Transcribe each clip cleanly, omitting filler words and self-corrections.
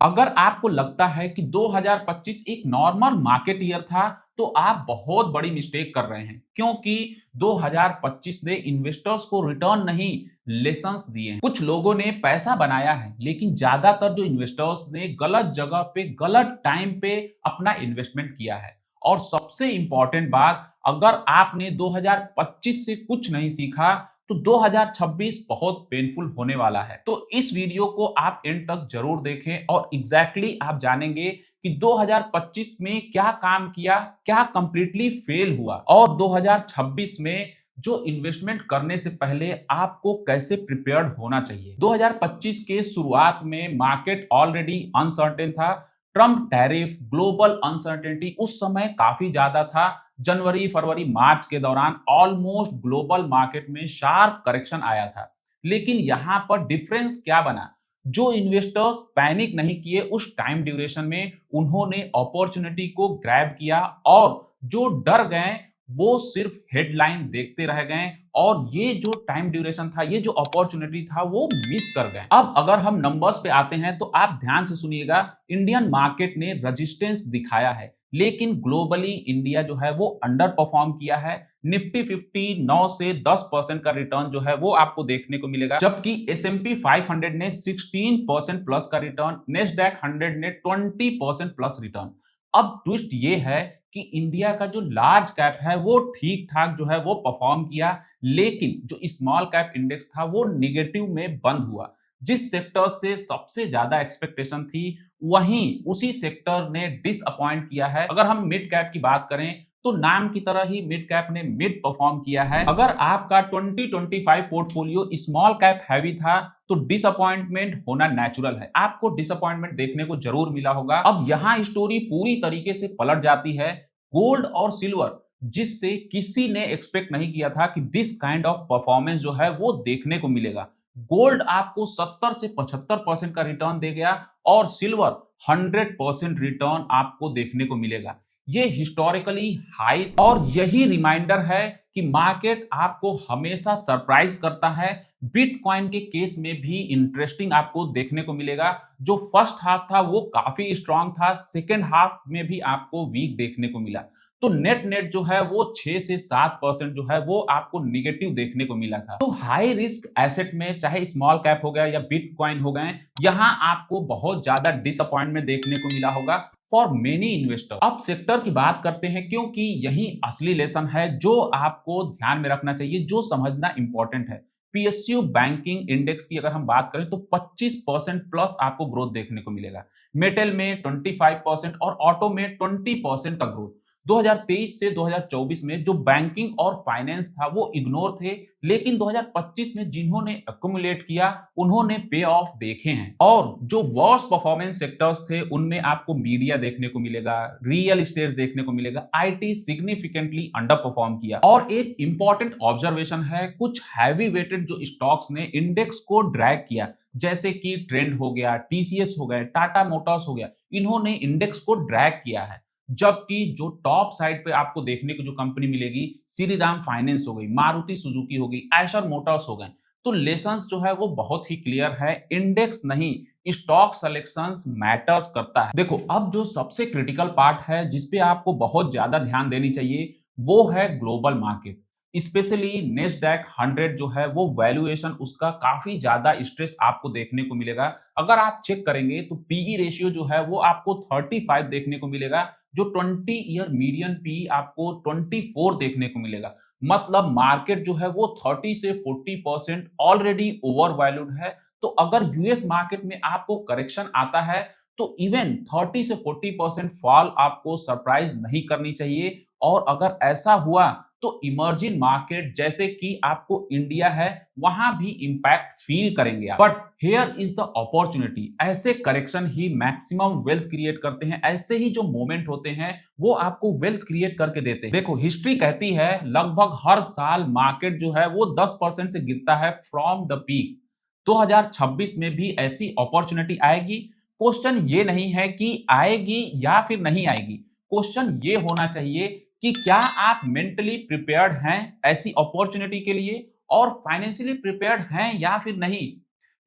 अगर आपको लगता है कि 2025 एक नॉर्मल मार्केट ईयर था, तो आप बहुत बड़ी मिस्टेक कर रहे हैं, क्योंकि 2025 ने इन्वेस्टर्स को रिटर्न नहीं, लेसन्स दिए हैं। कुछ लोगों ने पैसा बनाया है, लेकिन ज्यादातर जो इन्वेस्टर्स ने गलत जगह पे गलत टाइम पे अपना इन्वेस्टमेंट किया है। और सबसे इंपॉर्टेंट बात, अगर आपने 2025 से कुछ नहीं सीखा, तो 2026 बहुत पेनफुल होने वाला है। तो इस वीडियो को आप एंड तक जरूर देखें और एग्जैक्टली आप जानेंगे कि 2025 में क्या काम किया, क्या कंप्लीटली फेल हुआ और 2026 में जो इन्वेस्टमेंट करने से पहले आपको कैसे प्रिपेयर्ड होना चाहिए। 2025 के शुरुआत में मार्केट ऑलरेडी अनसर्टेन था। ट्रम्प टैरिफ, ग्लोबल अनसर्टेनिटी उस समय काफी ज्यादा था। जनवरी, फरवरी, मार्च के दौरान ऑलमोस्ट ग्लोबल मार्केट में शार्प करेक्शन आया था। लेकिन यहां पर डिफरेंस क्या बना? जो इन्वेस्टर्स पैनिक नहीं किए उस टाइम ड्यूरेशन में, उन्होंने अपॉर्चुनिटी को ग्रैब किया, और जो डर गए वो सिर्फ हेडलाइन देखते रह गए, और ये जो टाइम ड्यूरेशन था, ये जो अपॉर्चुनिटी था, वो मिस कर गए। अब अगर हम नंबर्स पे आते हैं, तो आप ध्यान से सुनिएगा। इंडियन मार्केट ने रेजिस्टेंस दिखाया है, लेकिन ग्लोबली इंडिया जो है वो अंडर परफॉर्म किया है। निफ्टी 50 9 से 10% का रिटर्न जो है वो आपको देखने को मिलेगा, जबकि S&P 500 ने 16% प्लस का रिटर्न, नेस्डैक 100 ने 20% प्लस रिटर्न। अब ट्विस्ट ये है कि इंडिया का जो लार्ज कैप है वो ठीक ठाक जो है वो परफॉर्म किया, लेकिन जो स्मॉल कैप इंडेक्स था वो निगेटिव में बंद हुआ। जिस सेक्टर से सबसे ज्यादा एक्सपेक्टेशन थी, वहीं उसी सेक्टर ने डिसअपॉइंट किया है। अगर हम मिड कैप की बात करें, तो नाम की तरह ही मिड कैप ने मिड परफॉर्म किया है। अगर आपका 2025 पोर्टफोलियो स्मॉल कैप हैवी था, तो डिसअपॉइंटमेंट होना नेचुरल है। आपको डिसअपॉइंटमेंट देखने को जरूर मिला होगा। अब यहाँ स्टोरी पूरी तरीके से पलट जाती है। गोल्ड और सिल्वर, जिससे किसी ने एक्सपेक्ट नहीं किया था कि दिस काइंड ऑफ परफॉर्मेंस जो है वो देखने को मिलेगा। गोल्ड आपको 70 से 75% का रिटर्न दे गया, और सिल्वर 100% रिटर्न आपको देखने को मिलेगा। ये हिस्टोरिकली हाई, और यही रिमाइंडर है कि मार्केट आपको हमेशा सरप्राइज करता है। बिटकॉइन के केस में भी इंटरेस्टिंग आपको देखने को मिलेगा। जो फर्स्ट हाफ था वो काफी स्ट्रांग था, सेकेंड हाफ में भी आपको वीक देखने को मिला। तो नेट नेट जो है वो 6 से 7% जो है वो आपको निगेटिव देखने को मिला था। तो हाई रिस्क एसेट में, चाहे स्मॉल कैप हो गया या बिटकॉइन हो गए, यहां आपको बहुत ज्यादा डिसअपॉइंटमेंट देखने को मिला होगा फॉर मेनी इन्वेस्टर। अब सेक्टर की बात करते हैं, क्योंकि यही असली लेसन है जो आपको ध्यान में रखना चाहिए, जो समझना इंपॉर्टेंट है। पीएसयू बैंकिंग इंडेक्स की अगर हम बात करें, तो 25% प्लस आपको ग्रोथ देखने को मिलेगा। मेटल में 25% और ऑटो में 20% का ग्रोथ। 2023 से 2024 में जो बैंकिंग और फाइनेंस था वो इग्नोर थे, लेकिन 2025 में जिन्होंने एक्युमुलेट किया, उन्होंने पे ऑफ देखे हैं। और जो वर्स्ट परफॉर्मेंस सेक्टर्स थे, उनमें आपको मीडिया देखने को मिलेगा, रियल एस्टेट देखने को मिलेगा, आईटी सिग्निफिकेंटली अंडर परफॉर्म किया। और एक इंपॉर्टेंट ऑब्जर्वेशन है, कुछ हैवी वेटेड जो स्टॉक्स ने इंडेक्स को ड्रैग किया, जैसे कि ट्रेंड हो गया, टीसीएस हो गए, टाटा मोटर्स हो गया, इन्होंने इंडेक्स को ड्रैग किया है। जबकि जो टॉप साइड पे आपको देखने को जो कंपनी मिलेगी, श्रीराम फाइनेंस हो गई, मारुति सुजुकी हो गई, एशर मोटर्स हो गए। तो लेसन्स जो है वो बहुत ही क्लियर है, इंडेक्स नहीं, स्टॉक सिलेक्शंस मैटर्स करता है। देखो, अब जो सबसे क्रिटिकल पार्ट है, जिसपे आपको बहुत ज्यादा ध्यान देनी चाहिए, वो है ग्लोबल मार्केट। स्पेशली नेस्डैक 100 जो है वो वैल्यूएशन उसका काफी ज्यादा स्ट्रेस आपको देखने को मिलेगा। अगर आप चेक करेंगे तो पीई रेशियो जो है वो आपको 35 देखने को मिलेगा, जो 20 ईयर मीडियन पी आपको 24 देखने को मिलेगा। मतलब मार्केट जो है वो 30 से 40% ऑलरेडी ओवर वैल्यूड है। तो अगर यूएस मार्केट में आपको करेक्शन आता है, तो इवन 30 से 40% फॉल आपको सरप्राइज नहीं करनी चाहिए। और अगर ऐसा हुआ, तो इमर्जिंग मार्केट जैसे कि आपको इंडिया है, वहां भी इंपैक्ट फील करेंगे आप। But here is the opportunity, ऐसे करेक्शन ही मैक्सिमम वेल्थ क्रिएट करते हैं। ऐसे ही जो मोमेंट होते हैं वो आपको वेल्थ क्रिएट करके देते हैं। देखो, हिस्ट्री कहती है लगभग हर साल मार्केट जो है वो 10% से गिरता है फ्रॉम द पीक। 2026 में भी ऐसी अपॉर्चुनिटी आएगी। क्वेश्चन ये नहीं है कि आएगी या फिर नहीं आएगी, क्वेश्चन ये होना चाहिए कि क्या आप मेंटली प्रिपेयर्ड हैं ऐसी अपॉर्चुनिटी के लिए, और फाइनेंशियली प्रिपेयर्ड हैं या फिर नहीं।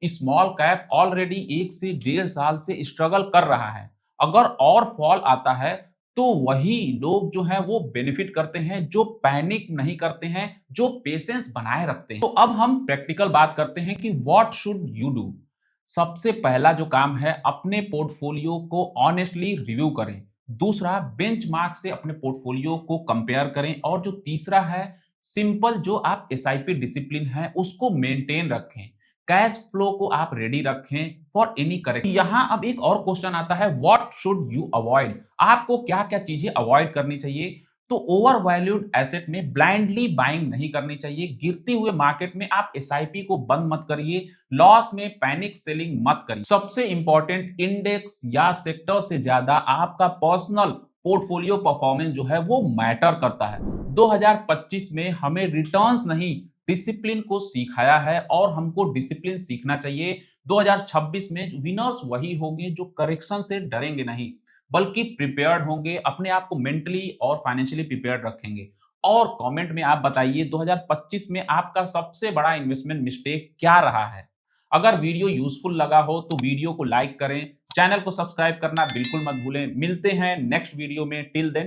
स्मॉल कैप ऑलरेडी 1 से 1.5 साल से स्ट्रगल कर रहा है। अगर और फॉल आता है तो वही लोग जो हैं वो बेनिफिट करते हैं, जो पैनिक नहीं करते हैं, जो पेशेंस बनाए रखते हैं। तो अब हम प्रैक्टिकल बात करते हैं कि व्हाट शुड यू डू। सबसे पहला जो काम है, अपने पोर्टफोलियो को ऑनेस्टली रिव्यू करें। दूसरा, बेंचमार्क से अपने पोर्टफोलियो को कंपेयर करें। और जो तीसरा है, सिंपल जो आप एसआईपी डिसिप्लिन है उसको मेंटेन रखें। कैश फ्लो को आप रेडी रखें फॉर एनी करेक्ट। यहां अब एक और क्वेश्चन आता है, व्हाट शुड यू अवॉइड। आपको क्या क्या चीजें अवॉइड करनी चाहिए। तो ओवर वैल्यूड एसेट में ब्लाइंडली बाइंग नहीं करनी चाहिए। गिरती हुए मार्केट में आप एसआईपी को बंद मत करिए। लॉस में पैनिक सेलिंग मत करिए। सबसे इंपॉर्टेंट, इंडेक्स या सेक्टर से ज्यादा आपका पर्सनल पोर्टफोलियो परफॉर्मेंस जो है वो मैटर करता है। 2025 में हमें रिटर्न्स नहीं, डिसिप्लिन को सिखाया है और हमको डिसिप्लिन सीखना चाहिए। 2026 में विनर्स वही होंगे जो करेक्शन से डरेंगे नहीं, बल्कि प्रिपेयर्ड होंगे, अपने आप को मेंटली और फाइनेंशियली प्रिपेयर्ड रखेंगे। और कमेंट में आप बताइए 2025 में आपका सबसे बड़ा इन्वेस्टमेंट मिस्टेक क्या रहा है। अगर वीडियो यूजफुल लगा हो तो वीडियो को लाइक करें, चैनल को सब्सक्राइब करना बिल्कुल मत भूलें। मिलते हैं नेक्स्ट वीडियो में। Till then